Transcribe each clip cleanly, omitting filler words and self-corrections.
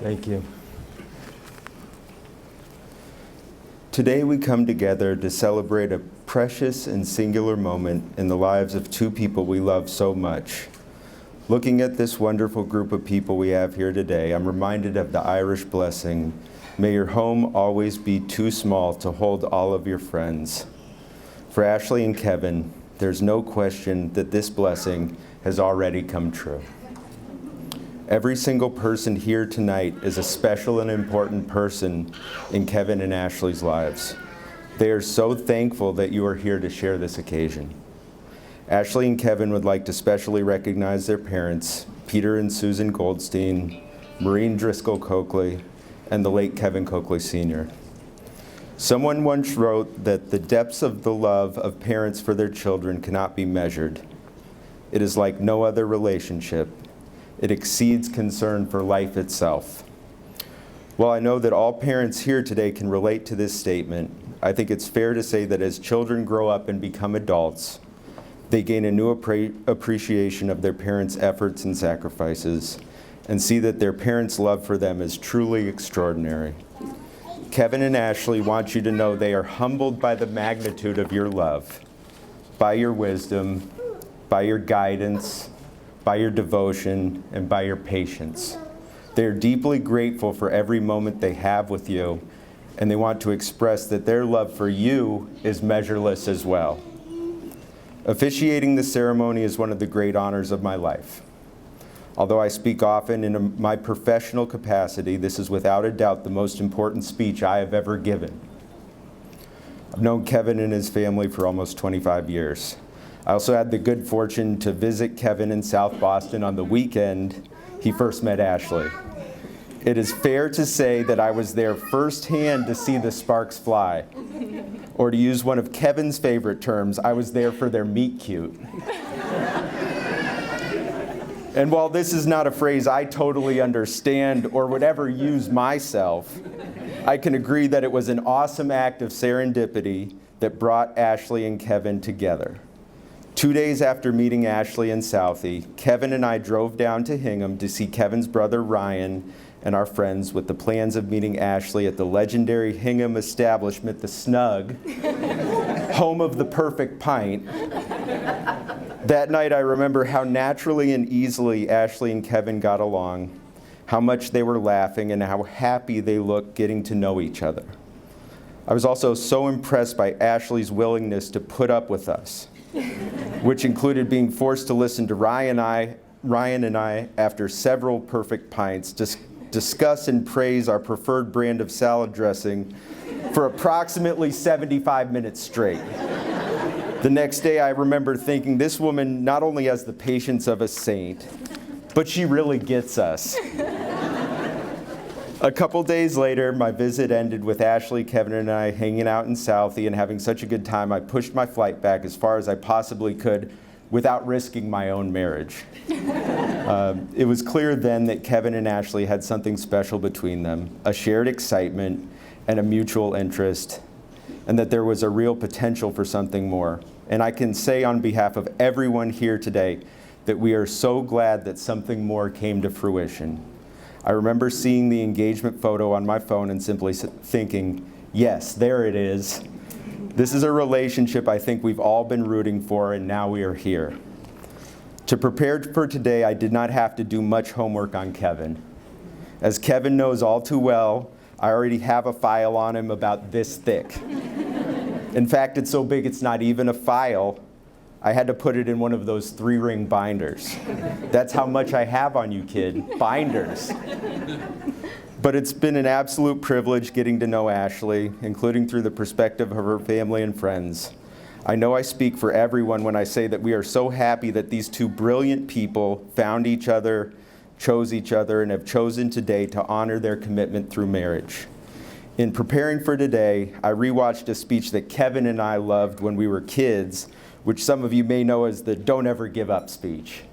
Thank you. Today we come together to celebrate a precious and singular moment in the lives of two people we love so much. Looking at this wonderful group of people we have here today, I'm reminded of the Irish blessing, "May your home always be too small to hold all of your friends." For Ashley and Kevin, there's no question that this blessing has already come true. Every single person here tonight is a special and important person in Kevin and Ashley's lives. They are so thankful that you are here to share this occasion. Ashley and Kevin would like to specially recognize their parents, Peter and Susan Goldstein, Maureen Driscoll Coakley, and the late Kevin Coakley Sr. Someone once wrote that the depths of the love of parents for their children cannot be measured. It is like no other relationship. It exceeds concern for life itself. While I know that all parents here today can relate to this statement, I think it's fair to say that as children grow up and become adults, they gain a new appreciation of their parents' efforts and sacrifices, and see that their parents' love for them is truly extraordinary. Kevin and Ashley want you to know they are humbled by the magnitude of your love, by your wisdom, by your guidance, by your devotion, and by your patience. They are deeply grateful for every moment they have with you, and they want to express that their love for you is measureless as well. Officiating the ceremony is one of the great honors of my life. Although I speak often in my professional capacity, this is without a doubt the most important speech I have ever given. I've known Kevin and his family for almost 25 years. I also had the good fortune to visit Kevin in South Boston on the weekend he first met Ashley. It is fair to say that I was there firsthand to see the sparks fly. Or to use one of Kevin's favorite terms, I was there for their meet cute. And while this is not a phrase I totally understand or would ever use myself, I can agree that it was an awesome act of serendipity that brought Ashley and Kevin together. 2 days after meeting Ashley in Southie, Kevin and I drove down to Hingham to see Kevin's brother Ryan and our friends with the plans of meeting Ashley at the legendary Hingham establishment, The Snug, home of the perfect pint. That night, I remember how naturally and easily Ashley and Kevin got along, how much they were laughing, and how happy they looked getting to know each other. I was also so impressed by Ashley's willingness to put up with us, which included being forced to listen to Ryan and I, after several perfect pints, discuss and praise our preferred brand of salad dressing for approximately 75 minutes straight. The next day, I remember thinking, this woman not only has the patience of a saint, but she really gets us. A couple days later, my visit ended with Ashley, Kevin, and I hanging out in Southie and having such a good time, I pushed my flight back as far as I possibly could without risking my own marriage. It was clear then that Kevin and Ashley had something special between them, a shared excitement and a mutual interest, and that there was a real potential for something more. And I can say on behalf of everyone here today that we are so glad that something more came to fruition. I remember seeing the engagement photo on my phone and simply thinking, yes, there it is. This is a relationship I think we've all been rooting for, and now we are here. To prepare for today, I did not have to do much homework on Kevin. As Kevin knows all too well, I already have a file on him about this thick. In fact, it's so big it's not even a file. I had to put it in one of those 3-ring binders. That's how much I have on you, kid. Binders. But it's been an absolute privilege getting to know Ashley, including through the perspective of her family and friends. I know I speak for everyone when I say that we are so happy that these two brilliant people found each other, chose each other, and have chosen today to honor their commitment through marriage. In preparing for today, I rewatched a speech that Kevin and I loved when we were kids, which some of you may know as the Don't Ever Give Up speech.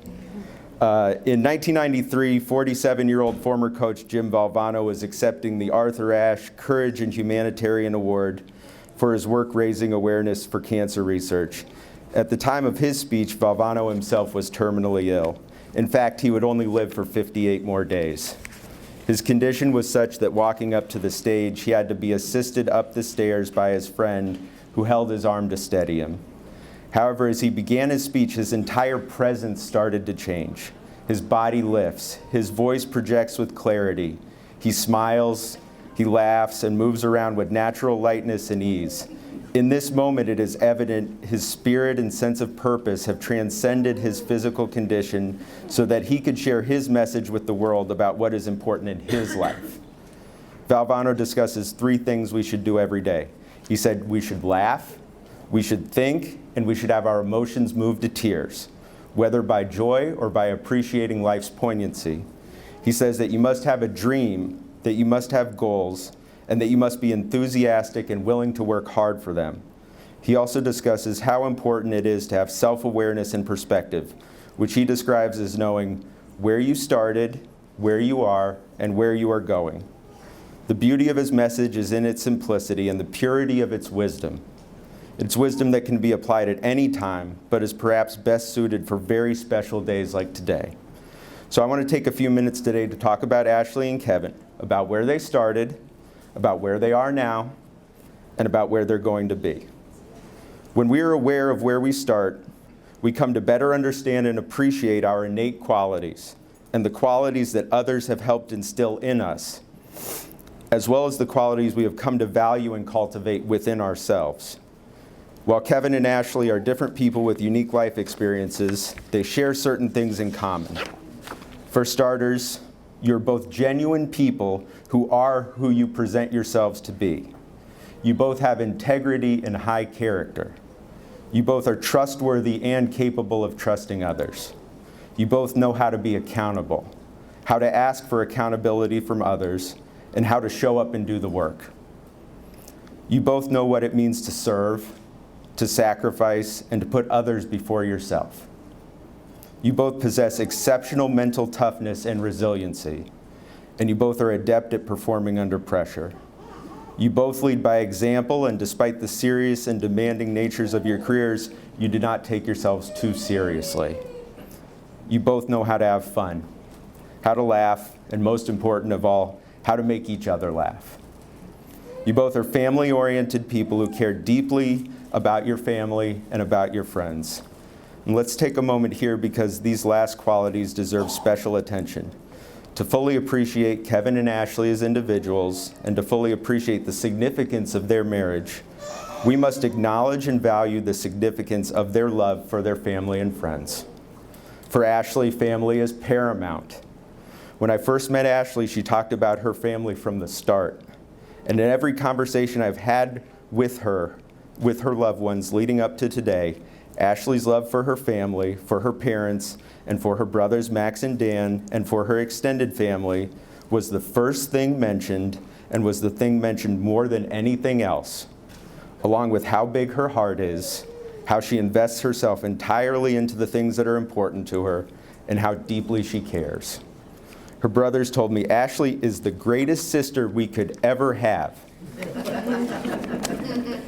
In 1993, 47-year-old former coach Jim Valvano was accepting the Arthur Ashe Courage and Humanitarian Award for his work raising awareness for cancer research. At the time of his speech, Valvano himself was terminally ill. In fact, he would only live for 58 more days. His condition was such that walking up to the stage, he had to be assisted up the stairs by his friend who held his arm to steady him. However, as he began his speech, his entire presence started to change. His body lifts, his voice projects with clarity. He smiles, he laughs, and moves around with natural lightness and ease. In this moment, it is evident his spirit and sense of purpose have transcended his physical condition so that he could share his message with the world about what is important in his life. Valvano discusses 3 things we should do every day. He said we should laugh, we should think, and we should have our emotions moved to tears, whether by joy or by appreciating life's poignancy. He says that you must have a dream, that you must have goals, and that you must be enthusiastic and willing to work hard for them. He also discusses how important it is to have self-awareness and perspective, which he describes as knowing where you started, where you are, and where you are going. The beauty of his message is in its simplicity and the purity of its wisdom. It's wisdom that can be applied at any time, but is perhaps best suited for very special days like today. So I want to take a few minutes today to talk about Ashley and Kevin, about where they started, about where they are now, and about where they're going to be. When we are aware of where we start, we come to better understand and appreciate our innate qualities and the qualities that others have helped instill in us, as well as the qualities we have come to value and cultivate within ourselves. While Kevin and Ashley are different people with unique life experiences, they share certain things in common. For starters, you're both genuine people who are who you present yourselves to be. You both have integrity and high character. You both are trustworthy and capable of trusting others. You both know how to be accountable, how to ask for accountability from others, and how to show up and do the work. You both know what it means to serve, to sacrifice, and to put others before yourself. You both possess exceptional mental toughness and resiliency, and you both are adept at performing under pressure. You both lead by example, and despite the serious and demanding natures of your careers, you do not take yourselves too seriously. You both know how to have fun, how to laugh, and most important of all, how to make each other laugh. You both are family-oriented people who care deeply about your family and about your friends. And let's take a moment here because these last qualities deserve special attention. To fully appreciate Kevin and Ashley as individuals and to fully appreciate the significance of their marriage, we must acknowledge and value the significance of their love for their family and friends. For Ashley, family is paramount. When I first met Ashley, she talked about her family from the start. And in every conversation I've had with her loved ones leading up to today, Ashley's love for her family, for her parents, and for her brothers Max and Dan, and for her extended family was the first thing mentioned and was the thing mentioned more than anything else, along with how big her heart is, how she invests herself entirely into the things that are important to her, and how deeply she cares. Her brothers told me Ashley is the greatest sister we could ever have.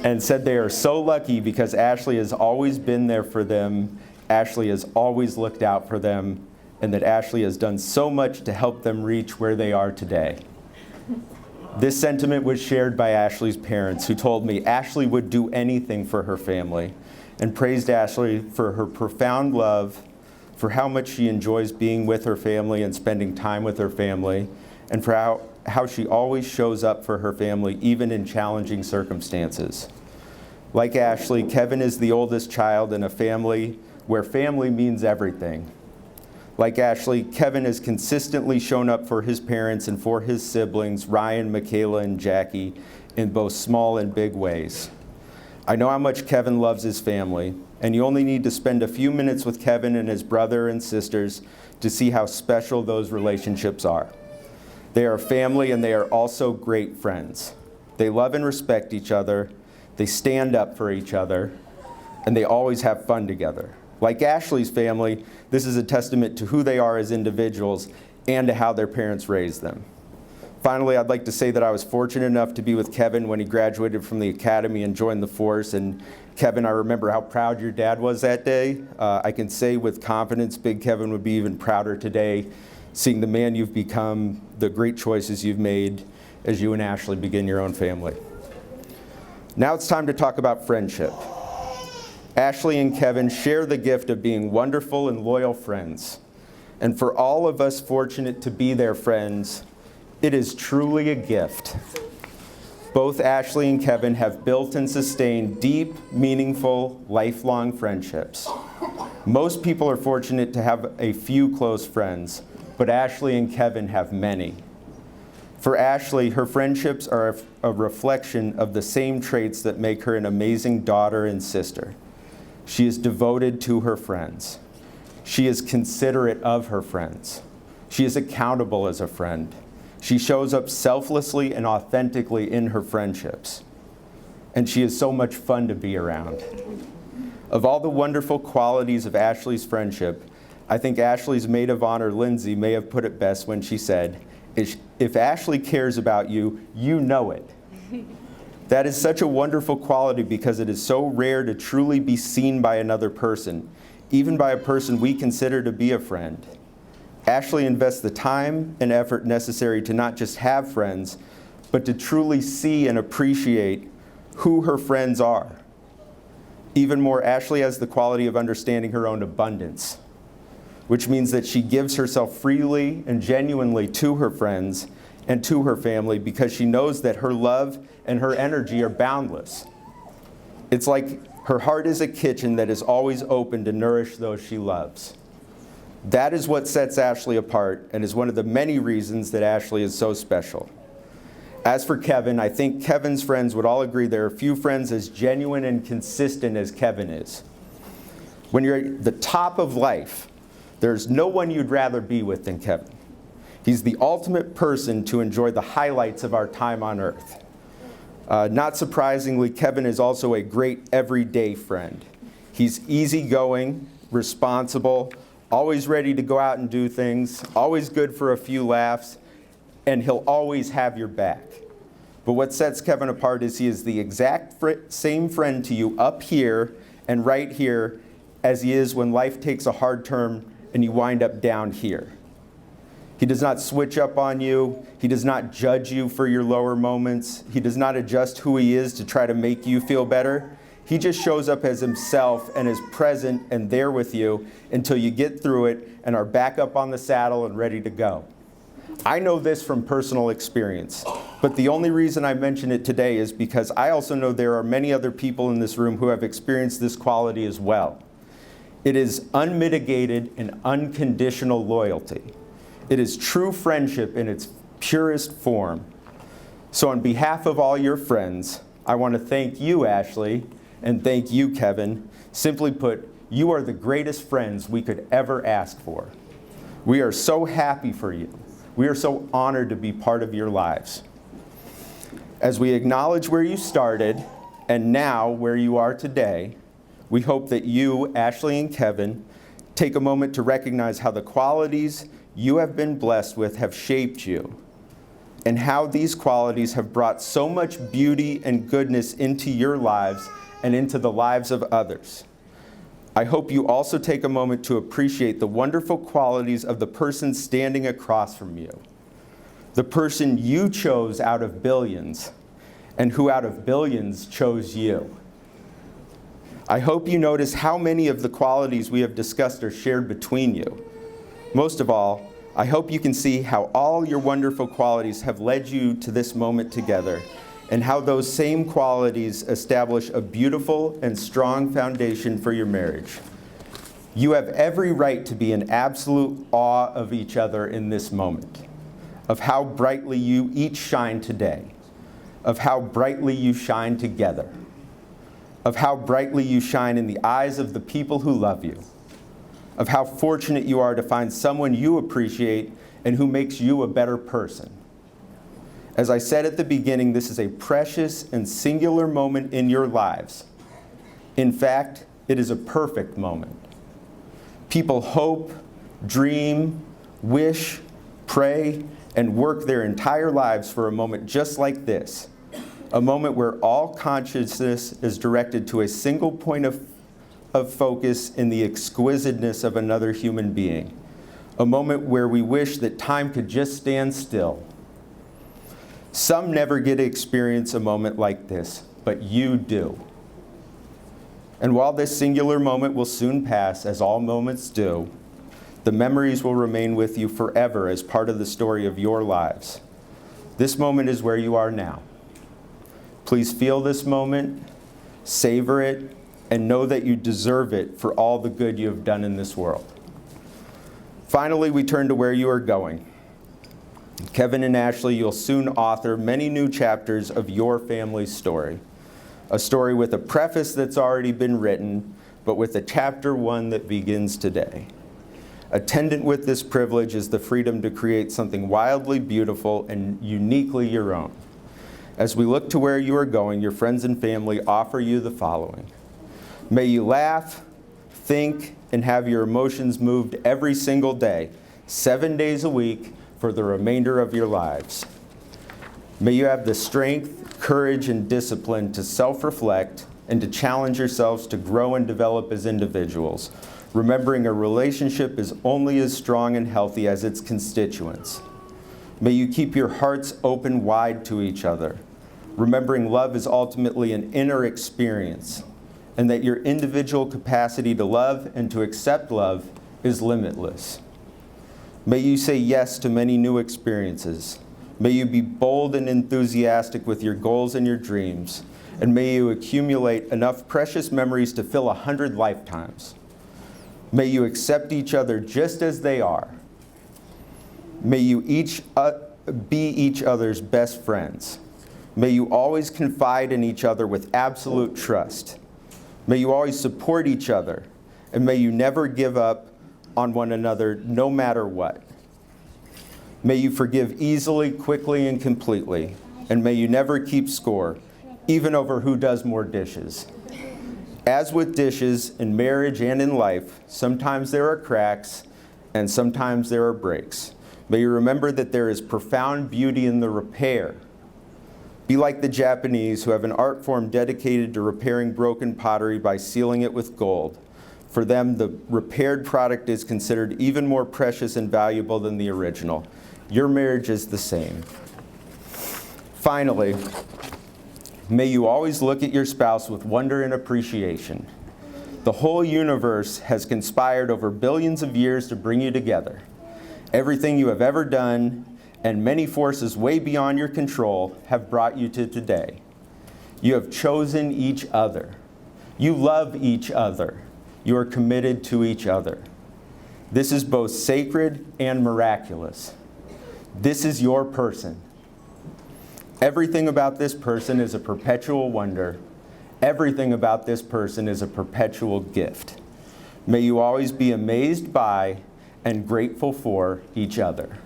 And said they are so lucky because Ashley has always been there for them, Ashley has always looked out for them, and that Ashley has done so much to help them reach where they are today. This sentiment was shared by Ashley's parents, who told me Ashley would do anything for her family, and praised Ashley for her profound love, for how much she enjoys being with her family and spending time with her family, and for how she always shows up for her family, even in challenging circumstances. Like Ashley, Kevin is the oldest child in a family where family means everything. Like Ashley, Kevin has consistently shown up for his parents and for his siblings, Ryan, Michaela, and Jackie, in both small and big ways. I know how much Kevin loves his family, and you only need to spend a few minutes with Kevin and his brother and sisters to see how special those relationships are. They are family, and they are also great friends. They love and respect each other, they stand up for each other, and they always have fun together. Like Ashley's family, this is a testament to who they are as individuals and to how their parents raised them. Finally, I'd like to say that I was fortunate enough to be with Kevin when he graduated from the academy and joined the force. And Kevin, I remember how proud your dad was that day. I can say with confidence, Big Kevin would be even prouder today, seeing the man you've become, the great choices you've made as you and Ashley begin your own family. Now it's time to talk about friendship. Ashley and Kevin share the gift of being wonderful and loyal friends. And for all of us fortunate to be their friends, it is truly a gift. Both Ashley and Kevin have built and sustained deep, meaningful, lifelong friendships. Most people are fortunate to have a few close friends, but Ashley and Kevin have many. For Ashley, her friendships are a reflection of the same traits that make her an amazing daughter and sister. She is devoted to her friends. She is considerate of her friends. She is accountable as a friend. She shows up selflessly and authentically in her friendships. And she is so much fun to be around. Of all the wonderful qualities of Ashley's friendship, I think Ashley's maid of honor, Lindsay, may have put it best when she said, "If Ashley cares about you, you know it." That is such a wonderful quality because it is so rare to truly be seen by another person, even by a person we consider to be a friend. Ashley invests the time and effort necessary to not just have friends, but to truly see and appreciate who her friends are. Even more, Ashley has the quality of understanding her own abundance, which means that she gives herself freely and genuinely to her friends and to her family because she knows that her love and her energy are boundless. It's like her heart is a kitchen that is always open to nourish those she loves. That is what sets Ashley apart and is one of the many reasons that Ashley is so special. As for Kevin, I think Kevin's friends would all agree there are few friends as genuine and consistent as Kevin is. When you're at the top of life, there's no one you'd rather be with than Kevin. He's the ultimate person to enjoy the highlights of our time on earth. Not surprisingly, Kevin is also a great everyday friend. He's easygoing, responsible, always ready to go out and do things, always good for a few laughs, and he'll always have your back. But what sets Kevin apart is he is the exact same friend to you up here and right here as he is when life takes a hard turn and you wind up down here. He does not switch up on you. He does not judge you for your lower moments. He does not adjust who he is to try to make you feel better. He just shows up as himself and is present and there with you until you get through it and are back up on the saddle and ready to go. I know this from personal experience, but the only reason I mention it today is because I also know there are many other people in this room who have experienced this quality as well. It is unmitigated and unconditional loyalty. It is true friendship in its purest form. So on behalf of all your friends, I want to thank you, Ashley, and thank you, Kevin. Simply put, you are the greatest friends we could ever ask for. We are so happy for you. We are so honored to be part of your lives. As we acknowledge where you started and now where you are today, we hope that you, Ashley and Kevin, take a moment to recognize how the qualities you have been blessed with have shaped you, and how these qualities have brought so much beauty and goodness into your lives and into the lives of others. I hope you also take a moment to appreciate the wonderful qualities of the person standing across from you, the person you chose out of billions, and who out of billions chose you. I hope you notice how many of the qualities we have discussed are shared between you. Most of all, I hope you can see how all your wonderful qualities have led you to this moment together, and how those same qualities establish a beautiful and strong foundation for your marriage. You have every right to be in absolute awe of each other in this moment, of how brightly you each shine today, of how brightly you shine together, of how brightly you shine in the eyes of the people who love you, of how fortunate you are to find someone you appreciate and who makes you a better person. As I said at the beginning, this is a precious and singular moment in your lives. In fact, it is a perfect moment. People hope, dream, wish, pray, and work their entire lives for a moment just like this, a moment where all consciousness is directed to a single point of focus in the exquisiteness of another human being, a moment where we wish that time could just stand still. Some never get to experience a moment like this, but you do. And while this singular moment will soon pass, as all moments do, the memories will remain with you forever as part of the story of your lives. This moment is where you are now. Please feel this moment, savor it, and know that you deserve it for all the good you have done in this world. Finally, we turn to where you are going. Kevin and Ashley, you'll soon author many new chapters of your family's story. A story with a preface that's already been written, but with a chapter 1 that begins today. Attendant with this privilege is the freedom to create something wildly beautiful and uniquely your own. As we look to where you are going, your friends and family offer you the following. May you laugh, think, and have your emotions moved every single day, 7 days a week, for the remainder of your lives. May you have the strength, courage, and discipline to self-reflect and to challenge yourselves to grow and develop as individuals, remembering a relationship is only as strong and healthy as its constituents. May you keep your hearts open wide to each other, remembering love is ultimately an inner experience, and that your individual capacity to love and to accept love is limitless. May you say yes to many new experiences. May you be bold and enthusiastic with your goals and your dreams, and may you accumulate enough precious memories to fill 100 lifetimes. May you accept each other just as they are. May you each be each other's best friends. May you always confide in each other with absolute trust. May you always support each other, and may you never give up on one another no matter what. May you forgive easily, quickly, and completely, and may you never keep score, even over who does more dishes. As with dishes, in marriage and in life, sometimes there are cracks, and sometimes there are breaks. May you remember that there is profound beauty in the repair. Be like the Japanese, who have an art form dedicated to repairing broken pottery by sealing it with gold. For them, the repaired product is considered even more precious and valuable than the original. Your marriage is the same. Finally, may you always look at your spouse with wonder and appreciation. The whole universe has conspired over billions of years to bring you together. Everything you have ever done, and many forces way beyond your control, have brought you to today. You have chosen each other. You love each other. You are committed to each other. This is both sacred and miraculous. This is your person. Everything about this person is a perpetual wonder. Everything about this person is a perpetual gift. May you always be amazed by and grateful for each other.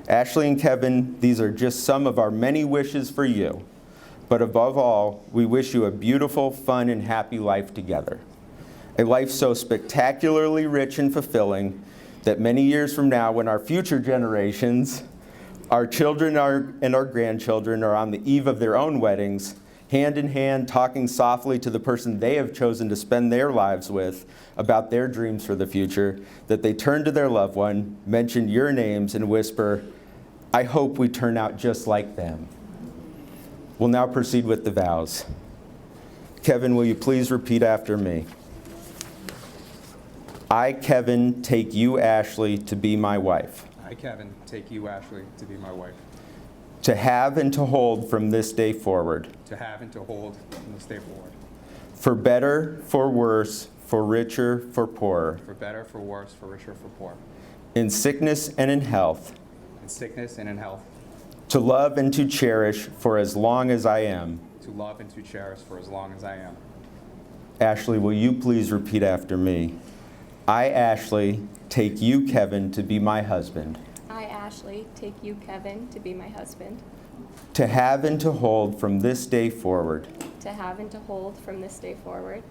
Ashley and Kevin, these are just some of our many wishes for you. But above all, we wish you a beautiful, fun, and happy life together. A life so spectacularly rich and fulfilling that many years from now, when our future generations, our children and our grandchildren are on the eve of their own weddings, hand in hand, talking softly to the person they have chosen to spend their lives with about their dreams for the future, that they turn to their loved one, mention your names, and whisper, "I hope we turn out just like them." We'll now proceed with the vows. Kevin, will you please repeat after me? I, Kevin, take you, Ashley, to be my wife. I, Kevin, take you, Ashley, to be my wife. To have and to hold from this day forward. To have and to hold from this day forward. For better, for worse, for richer, for poorer. For better, for worse, for richer, for poor. In sickness and in health. In sickness and in health. To love and to cherish for as long as I am. To love and to cherish for as long as I am. Ashley, will you please repeat after me? I, Ashley, take you, Kevin, to be my husband. I, Ashley, take you, Kevin, to be my husband. To have and to hold from this day forward. To have and to hold from this day forward.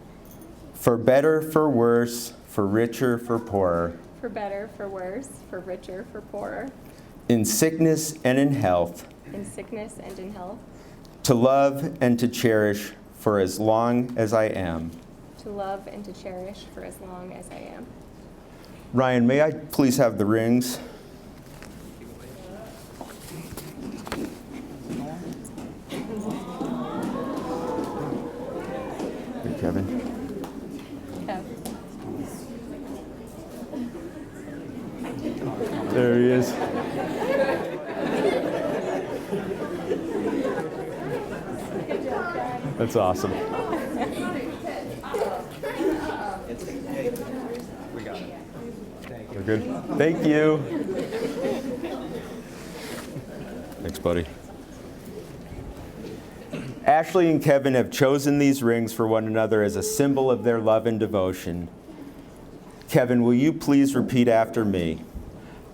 For better, for worse, for richer, for poorer. For better, for worse, for richer, for poorer. In sickness and in health. In sickness and in health. To love and to cherish for as long as I am. To love and to cherish for as long as I am. Ryan, may I please have the rings? Here, Kevin. There he is. Good job, That's awesome. We got it. Thank you. We're good. Thank you. Thanks, buddy. Ashley and Kevin have chosen these rings for one another as a symbol of their love and devotion. Kevin, will you please repeat after me?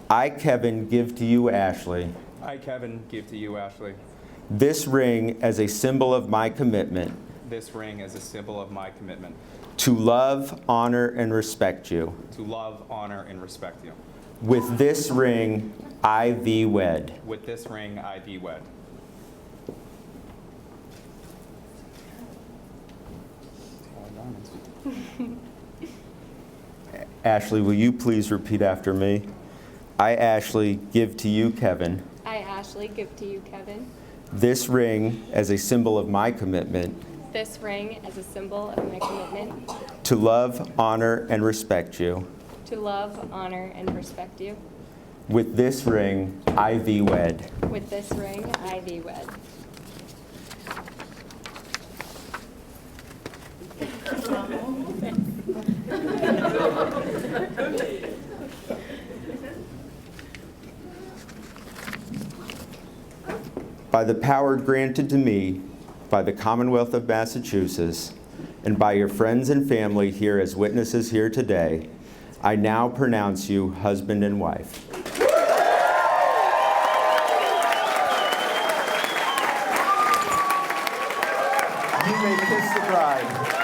I, Kevin, give to you, Ashley, I, Kevin, give to you, Ashley, this ring as a symbol of my commitment this ring as a symbol of my commitment to love, honor, and respect you. to love, honor, and respect you. With this ring, I thee wed. With this ring, I thee wed. Ashley, will you please repeat after me? I, Ashley, give to you, Kevin, I, Ashley, give to you, Kevin, this ring as a symbol of my commitment this ring as a symbol of my commitment to love, honor, and respect you. to love, honor, and respect you. With this ring, I thee wed. With this ring, I thee wed. By the power granted to me by the Commonwealth of Massachusetts and by your friends and family here as witnesses here today, I now pronounce you husband and wife. You may kiss the bride.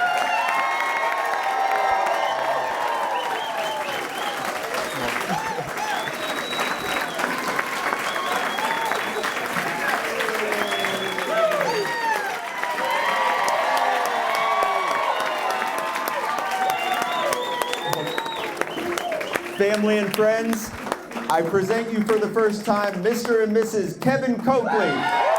Family and friends, I present you for the first time Mr. and Mrs. Kevin Coakley.